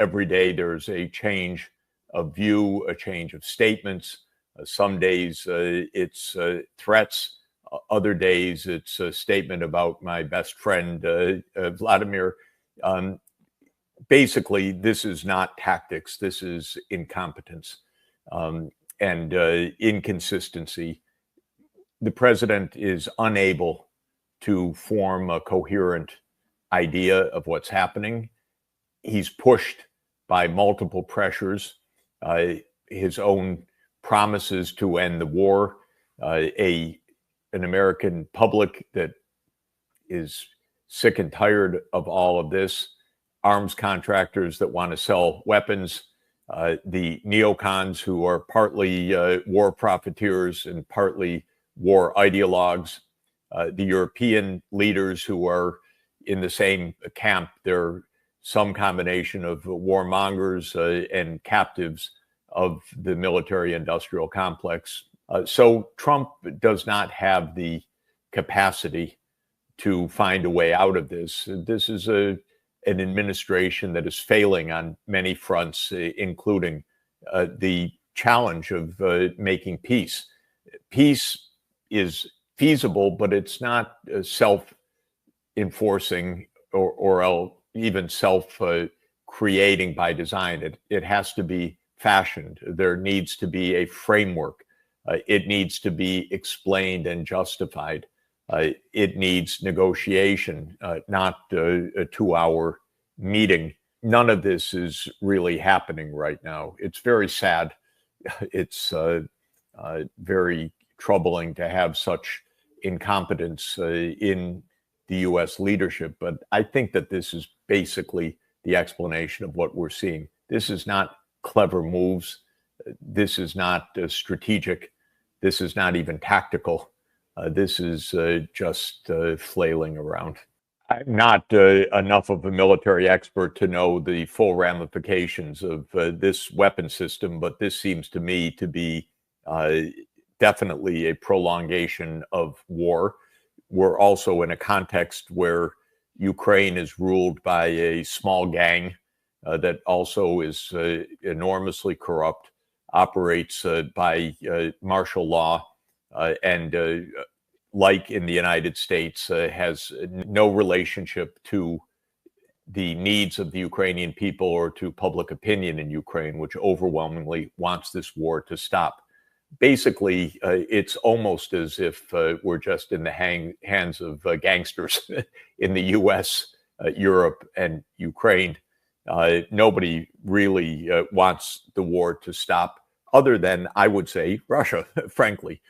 every day there's a change of view, a change of statements. Some days it's threats. Other days it's a statement about my best friend, Vladimir. Basically, this is not tactics. This is incompetence and inconsistency. The president is unable to form a coherent idea of what's happening. He's pushed by multiple pressures, his own promises to end the war, an American public that is sick and tired of all of this, arms contractors that want to sell weapons, the neocons who are partly war profiteers and partly war ideologues, the European leaders who are in the same camp. They're some combination of warmongers and captives of the military-industrial complex. So Trump does not have the capacity to find a way out of this. This is an administration that is failing on many fronts, including the challenge of making peace. Peace is feasible, but it's not self-enforcing or even self-creating by design. It has to be fashioned. There needs to be a framework. It needs to be explained and justified. It needs negotiation, not a 2-hour meeting. None of this is really happening right now. It's very sad. It's very troubling to have such incompetence in the U.S. leadership. But I think that this is basically the explanation of what we're seeing. This is not clever moves. This is not strategic. This is not even tactical. This is just flailing around. I'm not enough of a military expert to know the full ramifications of this weapon system, but this seems to me to be definitely a prolongation of war. We're also in a context where Ukraine is ruled by a small gang that also is enormously corrupt, operates by martial law, and like in the United States, has no relationship to the needs of the Ukrainian people or to public opinion in Ukraine, which overwhelmingly wants this war to stop. Basically, it's almost as if we're just in the hands of gangsters in the US, Europe, and Ukraine. Nobody really wants the war to stop, other than, I would say, Russia, frankly.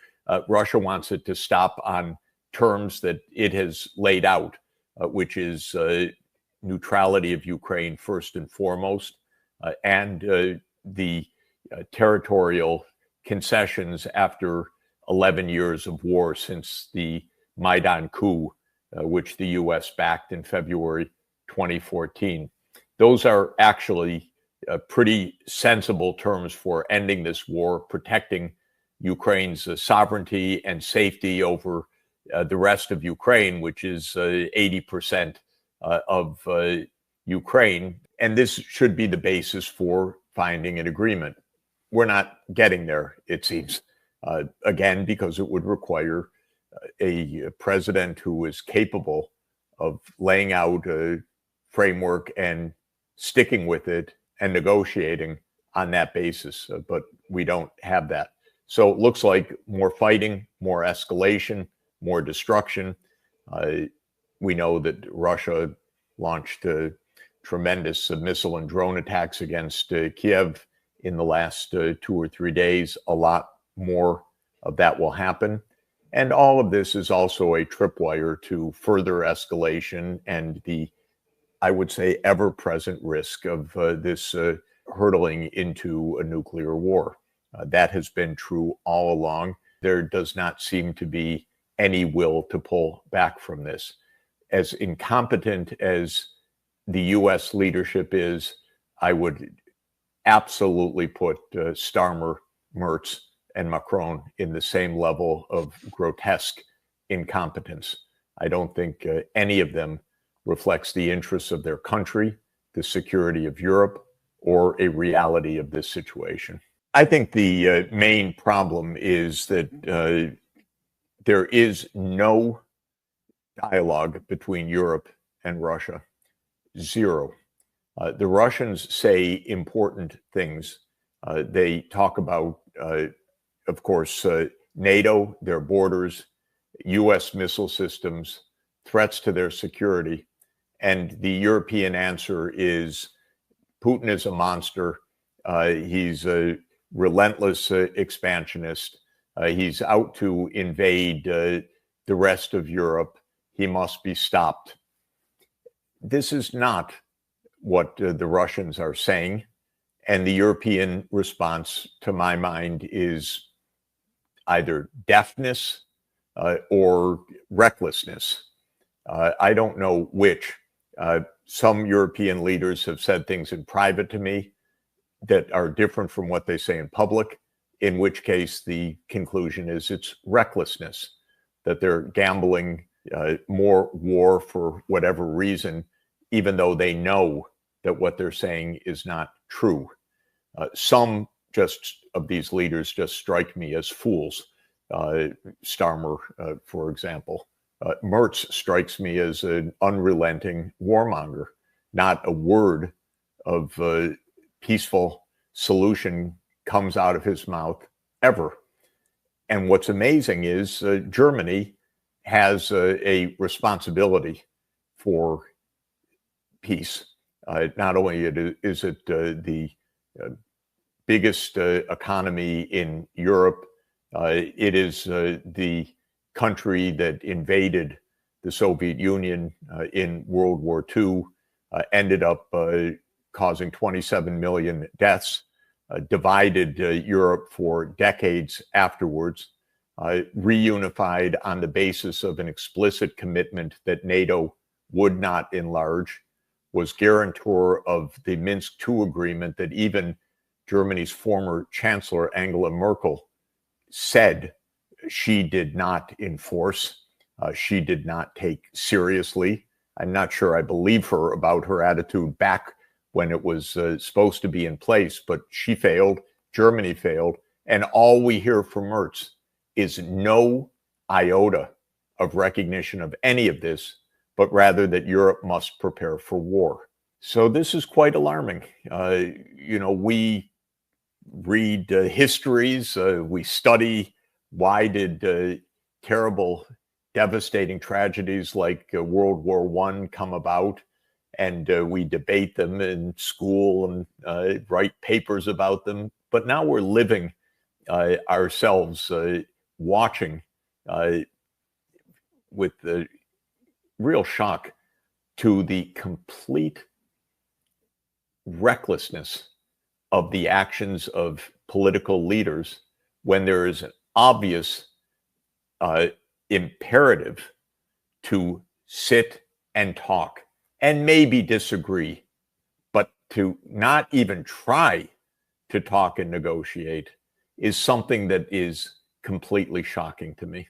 Russia wants it to stop on terms that it has laid out, which is neutrality of Ukraine first and foremost, and the territorial concessions after 11 years of war since the Maidan coup, which the U.S. backed in February 2014. Those are actually pretty sensible terms for ending this war, protecting Ukraine's sovereignty and safety over the rest of Ukraine, which is 80% of Ukraine. And this should be the basis for finding an agreement. We're not getting there, it seems, again, because it would require a president who is capable of laying out a framework and sticking with it and negotiating on that basis. But we don't have that. So it looks like more fighting, more escalation, more destruction. We know that Russia launched tremendous missile and drone attacks against Kiev in the last 2 or 3 days. A lot more of that will happen. And all of this is also a tripwire to further escalation and the, I would say, ever-present risk of this hurtling into a nuclear war. That has been true all along. There does not seem to be any will to pull back from this. As incompetent as the U.S. leadership is, I would absolutely put Starmer, Merz, and Macron in the same level of grotesque incompetence. I don't think any of them reflects the interests of their country, the security of Europe, or a reality of this situation. I think the main problem is that there is no dialogue between Europe and Russia. Zero. The Russians say important things. They talk about, of course, NATO, their borders, US missile systems, threats to their security. And the European answer is Putin is a monster. He's a relentless expansionist. He's out to invade the rest of Europe. He must be stopped. This is not what the Russians are saying. And the European response, to my mind, is either deafness or recklessness. I don't know which. Some European leaders have said things in private to me that are different from what they say in public, in which case the conclusion is it's recklessness, that they're gambling more war for whatever reason, even though they know that what they're saying is not true. Some just of these leaders just strike me as fools. Starmer, for example. Merz strikes me as an unrelenting warmonger. Not a word of peaceful solution comes out of his mouth ever. And what's amazing is Germany has a responsibility for peace. Not only is it the biggest economy in Europe, it is the country that invaded the Soviet Union in World War II, ended up causing 27 million deaths, divided Europe for decades afterwards, reunified on the basis of an explicit commitment that NATO would not enlarge, was guarantor of the Minsk II agreement that even Germany's former Chancellor Angela Merkel said she did not enforce, she did not take seriously. I'm not sure I believe her about her attitude back when it was supposed to be in place, but she failed, Germany failed, and all we hear from Merz is no iota of recognition of any of this, but rather that Europe must prepare for war. So this is quite alarming. We read histories, we study why did terrible, devastating tragedies like World War I come about, and we debate them in school and write papers about them. But now we're living ourselves, watching with the real shock to the complete recklessness of the actions of political leaders when there is an obvious imperative to sit and talk and maybe disagree, but to not even try to talk and negotiate is something that is completely shocking to me.